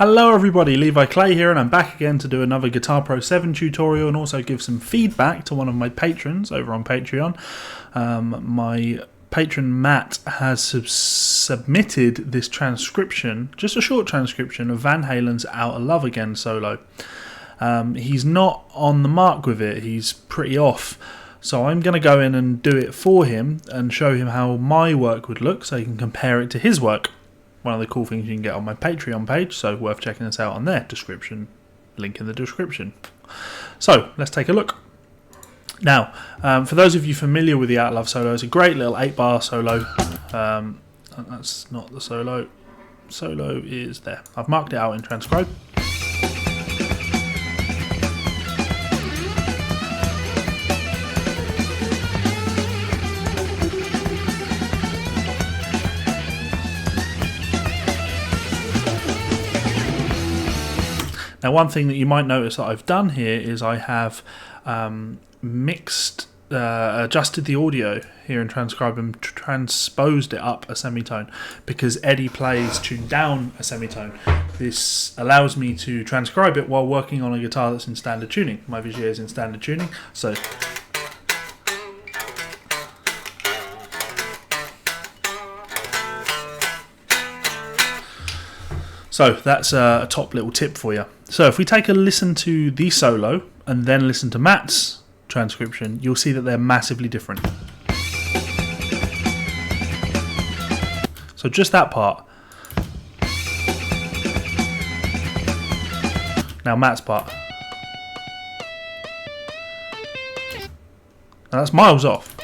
Hello everybody, Levi Clay here, and I'm back again to do another Guitar Pro 7 tutorial and also give some feedback to one of my patrons over on Patreon. My patron Matt has submitted this transcription, just a short transcription of Van Halen's Outta Love Again solo. He's not on the mark with it, he's pretty off. So I'm going to go in and do it for him and show him how my work would look so he can compare it to his work. One of the cool things you can get on my Patreon page, so worth checking this out on there. Description, link in the description. So let's take a look. Now, for those of you familiar with the Outta Love solo, it's a great little 8-bar solo. That's not the solo. Solo is there. I've marked it out in Transcribe. Now, one thing that you might notice that I've done here is I have adjusted the audio here in Transcribe and transposed it up a semitone because Eddie plays tuned down a semitone. This allows me to transcribe it while working on a guitar that's in standard tuning. My Vigier is in standard tuning, so that's a top little tip for you. So if we take a listen to the solo and then listen to Matt's transcription, you'll see that they're massively different. So just that part. Now Matt's part. Now that's miles off.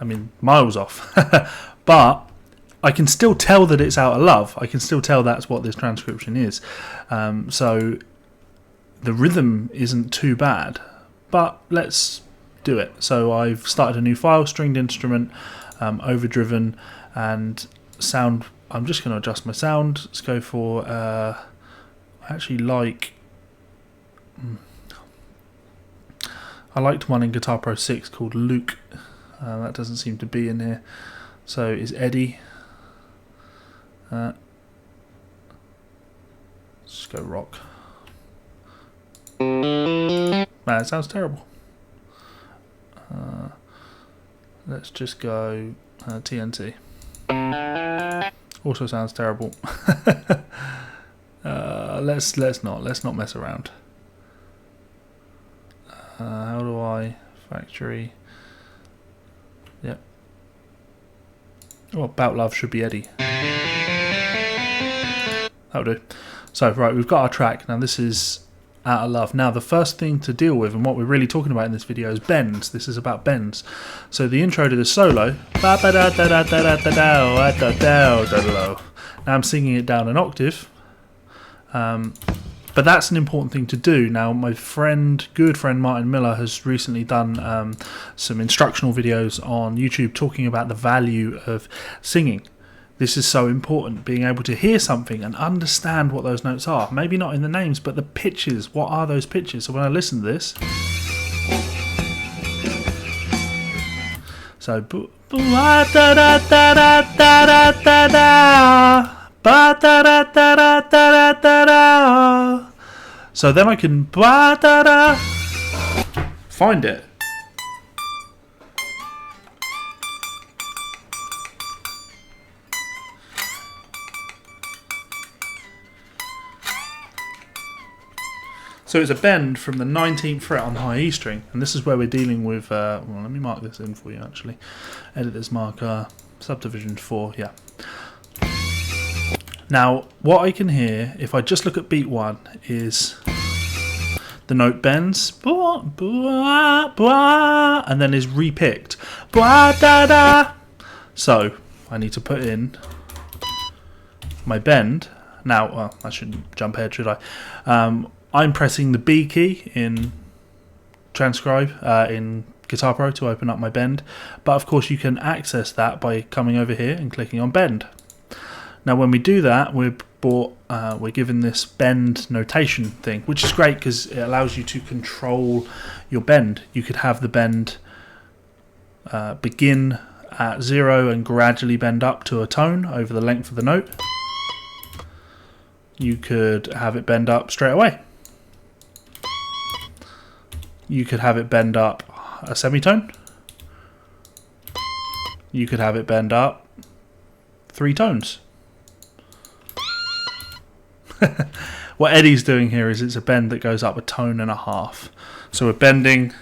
I mean, miles off. But I can still tell that it's Outta Love. I can still tell that's what this transcription is. So the rhythm isn't too bad. But let's do it. So I've started a new file, stringed instrument, overdriven, and sound. I'm just going to adjust my sound. Let's go for, I actually like, I liked one in Guitar Pro 6 called Luke. That doesn't seem to be in here. So is Eddie. Let's go rock. Man, it sounds terrible. Let's just go TNT. Also sounds terrible. Let's not mess around. How do I factory? Yep. Oh, About Love should be Eddie. That'll do. So, right, we've got our track. Now, this is Outta Love. Now, the first thing to deal with, and what we're really talking about in this video, is bends. This is about bends. So, the intro to the solo. Now, I'm singing it down an octave. But that's an important thing to do. Now, my good friend Martin Miller has recently done some instructional videos on YouTube talking about the value of singing. This is so important, being able to hear something and understand what those notes are. Maybe not in the names, but the pitches. What are those pitches? So when I listen to this, so so then I can find it. So it's a bend from the 19th fret on the high E string, and this is where we're dealing with, well, let me mark this in for you actually. Edit this marker, subdivision 4, yeah. Now, what I can hear, if I just look at beat 1, is the note bends, and then is repicked. So, I need to put in my bend. Now, well, I shouldn't jump ahead, should I? I'm pressing the B key in Transcribe, in Guitar Pro to open up my bend. But of course you can access that by coming over here and clicking on bend. Now when we do that, we're given this bend notation thing, which is great because it allows you to control your bend. You could have the bend begin at 0 and gradually bend up to a tone over the length of the note. You could have it bend up straight away. You could have it bend up a semitone. You could have it bend up 3 tones. What Eddie's doing here is it's a bend that goes up a tone and a half. So we're bending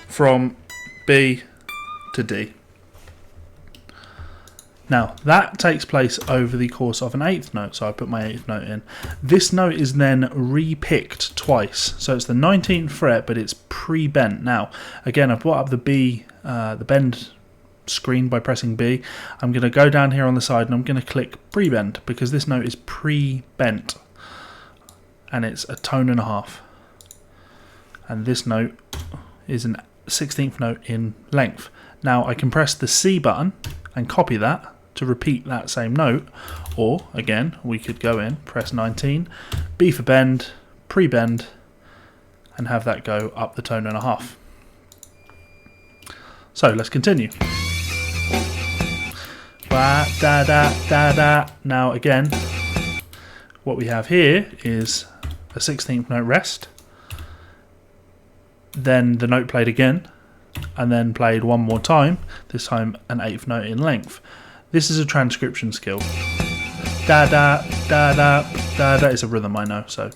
from B to D. Now that takes place over the course of an 8th note, so I put my 8th note in. This note is then re-picked twice, so it's the 19th fret but it's pre-bent. Now again, I've brought up the B, the bend screen by pressing B. I'm going to go down here on the side and I'm going to click pre-bend because this note is pre-bent and it's a tone and a half, and this note is an 16th note in length. Now I can press the C button and copy that to repeat that same note, or again we could go in, press 19, B for bend, pre-bend, and have that go up the tone and a half. So let's continue. Ba, da, da, da, da. Now again, what we have here is a 16th note rest, then the note played again, and then played one more time, this time an 8th note in length. This is a transcription skill. Da da da da da da is a rhythm, I know, so.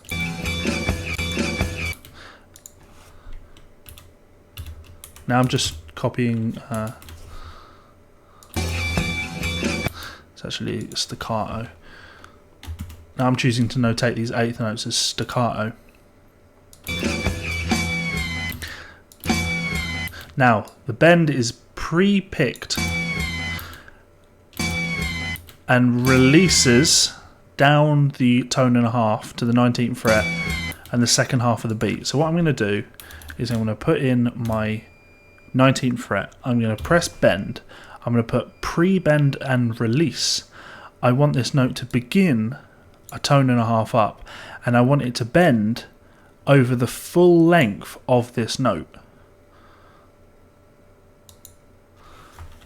Now I'm just copying, it's actually staccato. Now I'm choosing to notate these 8th notes as staccato. Now, the bend is pre-picked and releases down the tone and a half to the 19th fret and the second half of the beat. So what I'm going to do is I'm going to put in my 19th fret, I'm going to press bend, I'm going to put pre-bend and release. I want this note to begin a tone and a half up, and I want it to bend over the full length of this note.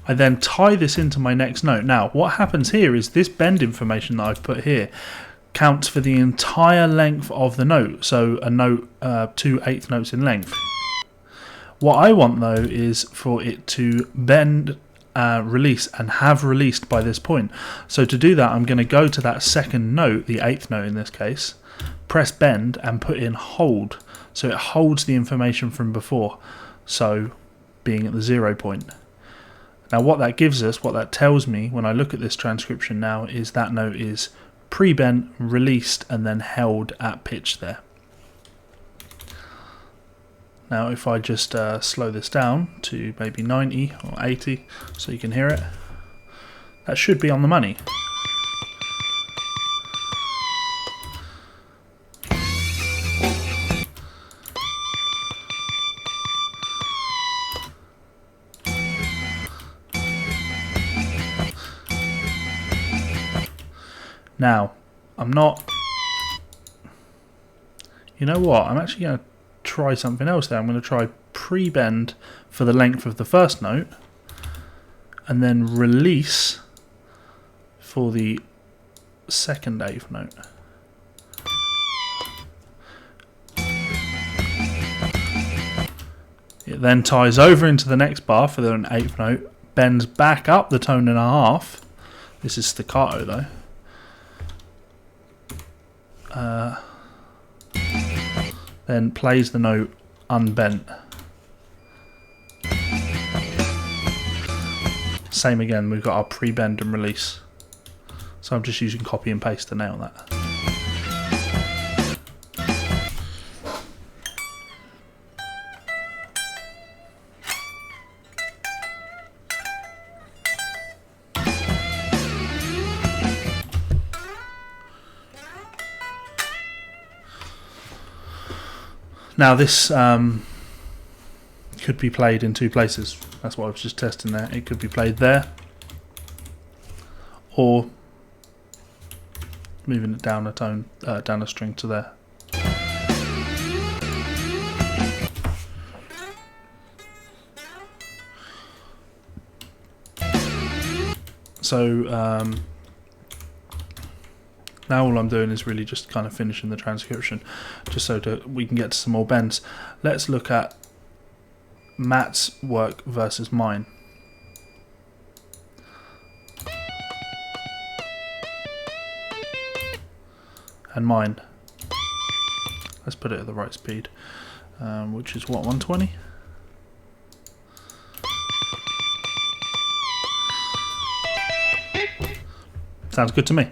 I then tie this into my next note. Now what happens here is this bend information that I've put here counts for the entire length of the note, so a note 2 8th notes in length. What I want though is for it to bend, release, and have released by this point. So to do that I'm going to go to that second note, the 8th note in this case, press bend and put in hold, so it holds the information from before, so being at the 0 point. Now what that gives us, what that tells me when I look at this transcription now, is that note is pre-bent, released, and then held at pitch there. Now if I just slow this down to maybe 90 or 80 so you can hear it, that should be on the money. Now, I'm not, you know what, I'm actually going to try something else there. I'm going to try pre-bend for the length of the first note and then release for the second 8th note. It then ties over into the next bar for the 8th note, bends back up the tone and a half. This is staccato though. Then plays the note unbent. Same again, we've got our pre-bend and release. So I'm just using copy and paste to nail that. Now this could be played in 2 places. That's what I was just testing there. It could be played there, or moving it down a tone, down a string to there. So now all I'm doing is really just kind of finishing the transcription, just so that we can get to some more bends. Let's look at Matt's work versus mine. And mine. Let's put it at the right speed, which is what, 120? Sounds good to me.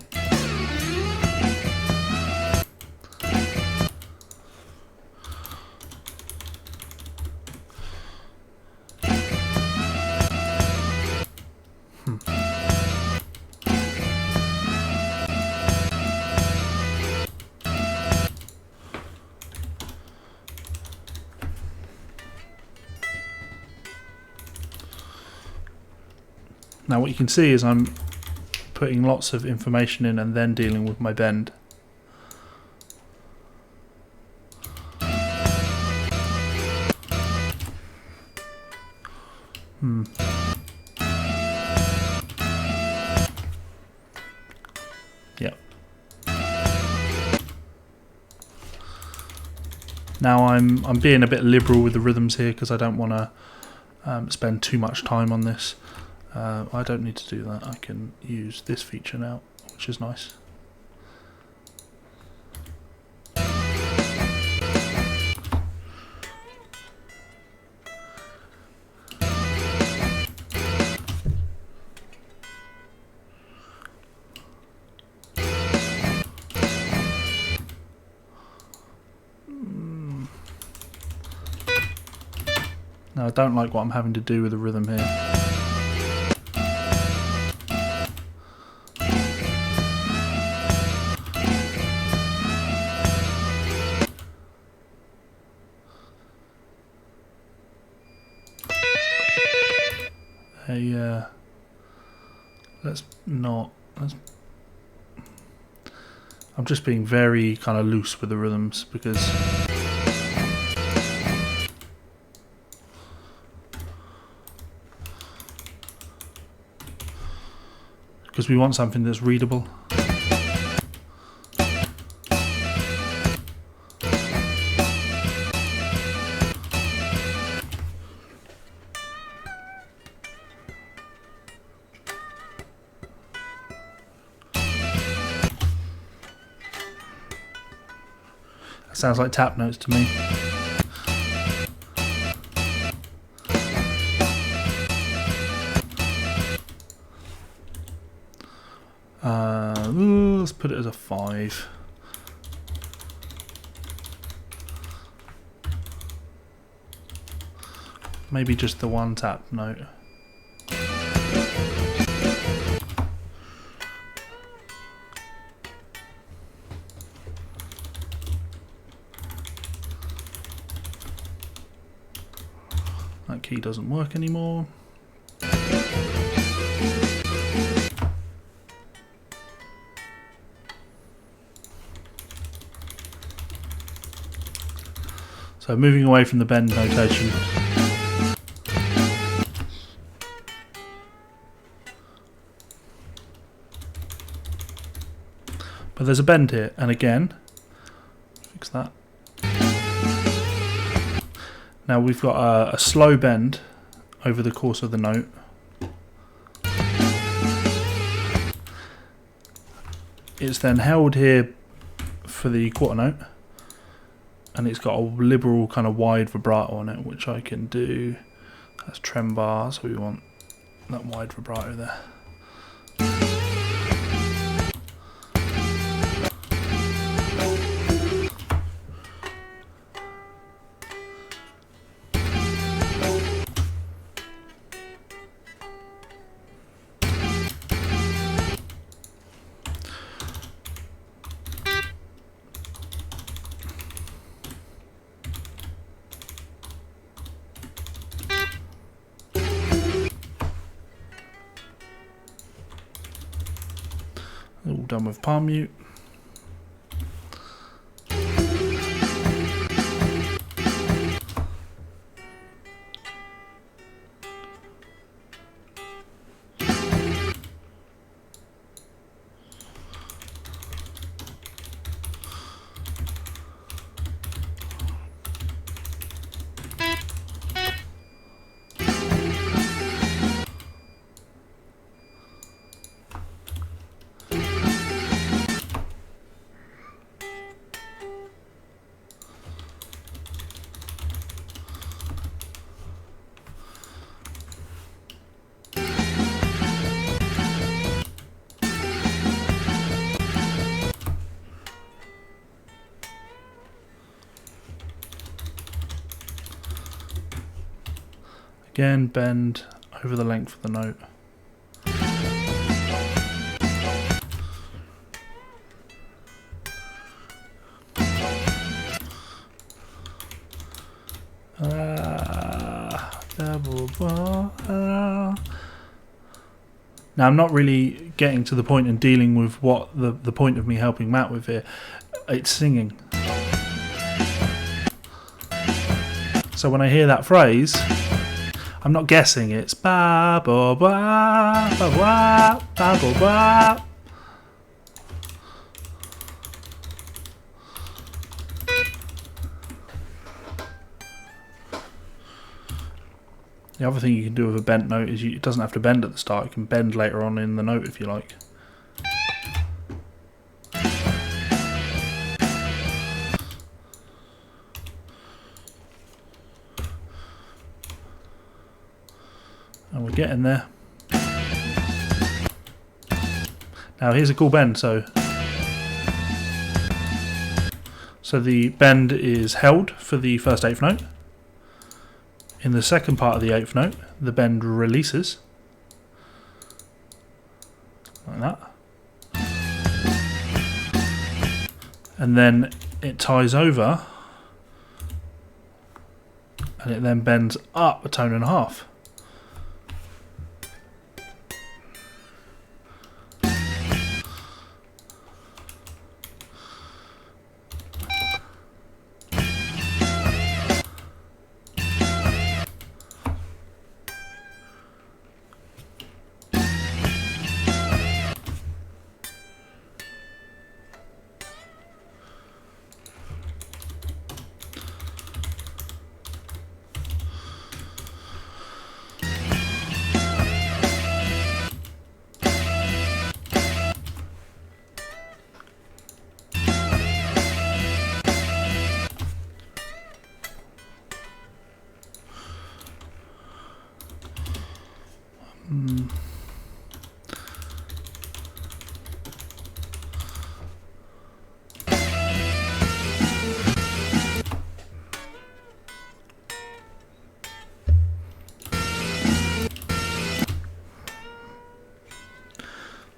Now what you can see is I'm putting lots of information in and then dealing with my bend. Yep. Now I'm being a bit liberal with the rhythms here because I don't want to spend too much time on this. I don't need to do that. I can use this feature now, which is nice. Now I don't like what I'm having to do with the rhythm here. I'm just being very kind of loose with the rhythms because we want something that's readable. Sounds like tap notes to me. Let's put it as a 5. Maybe just the one tap note. That key doesn't work anymore. So moving away from the bend notation. But there's a bend here, and again, fix that. Now we've got a slow bend over the course of the note. It's then held here for the quarter note, and it's got a liberal kind of wide vibrato on it, which I can do. That's trem bar, so we want that wide vibrato there. All done with palm mute. Again, bend over the length of the note. Now I'm not really getting to the point and dealing with what the point of me helping Matt with here. It's singing. So when I hear that phrase, I'm not guessing, it's ba ba ba ba ba ba ba ba. The other thing you can do with a bent note is it doesn't have to bend at the start, you can bend later on in the note if you like. And we're getting there. Now here's a cool bend, so the bend is held for the first eighth note. In the second part of the eighth note, the bend releases, like that. And then it ties over, and it then bends up a tone and a half.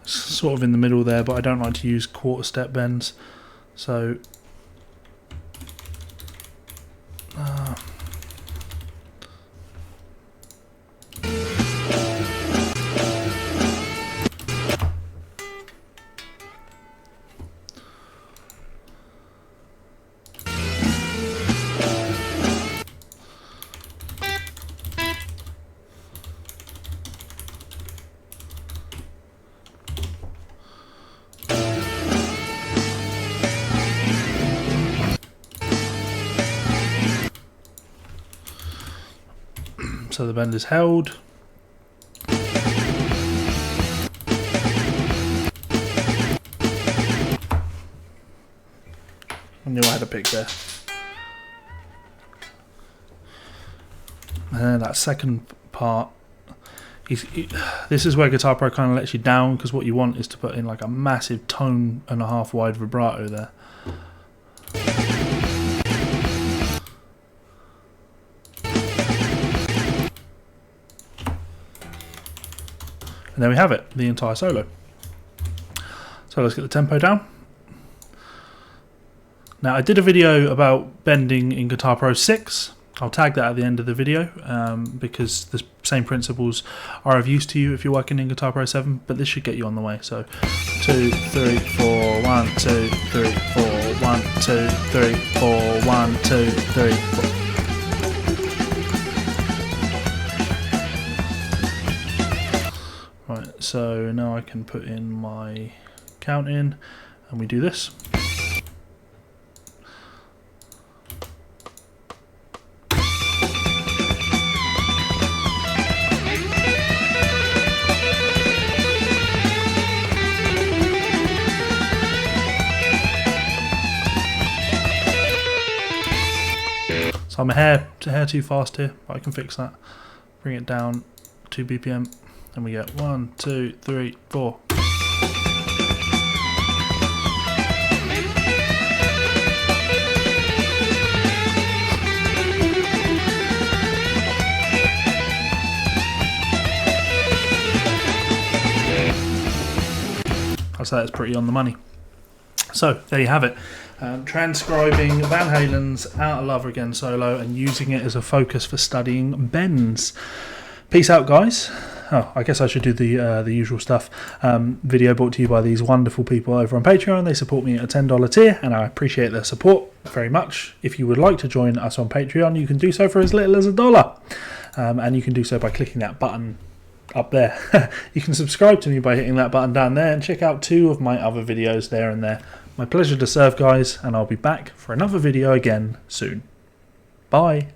Sort of in the middle there, but I don't like to use quarter step bends, so the bend is held. I knew I had a pick there. And then that second part, this is where Guitar Pro kind of lets you down, because what you want is to put in like a massive tone and a half wide vibrato there. And there we have it, the entire solo. So let's get the tempo down. Now I did a video about bending in Guitar Pro 6. I'll tag that at the end of the video because the same principles are of use to you if you're working in Guitar Pro 7, but this should get you on the way. So 2, 3, 4, 1, 2, 3, 4, 1, 2, 3, 4, 1, 2, 3, 4. Right, so now I can put in my count in and we do this. So I'm a hair too fast here, but I can fix that. Bring it down 2 BPM, and we get 1, 2, 3, 4. I'd say that's pretty on the money. So there you have it. Transcribing Van Halen's Out of Love Again solo and using it as a focus for studying bends. Peace out, guys. Oh, I guess I should do the usual stuff. Video brought to you by these wonderful people over on Patreon. They support me at a $10 tier, and I appreciate their support very much. If you would like to join us on Patreon, you can do so for as little as $1. And you can do so by clicking that button up there. You can subscribe to me by hitting that button down there and check out 2 of my other videos there and there. My pleasure to serve, guys, and I'll be back for another video again soon. Bye.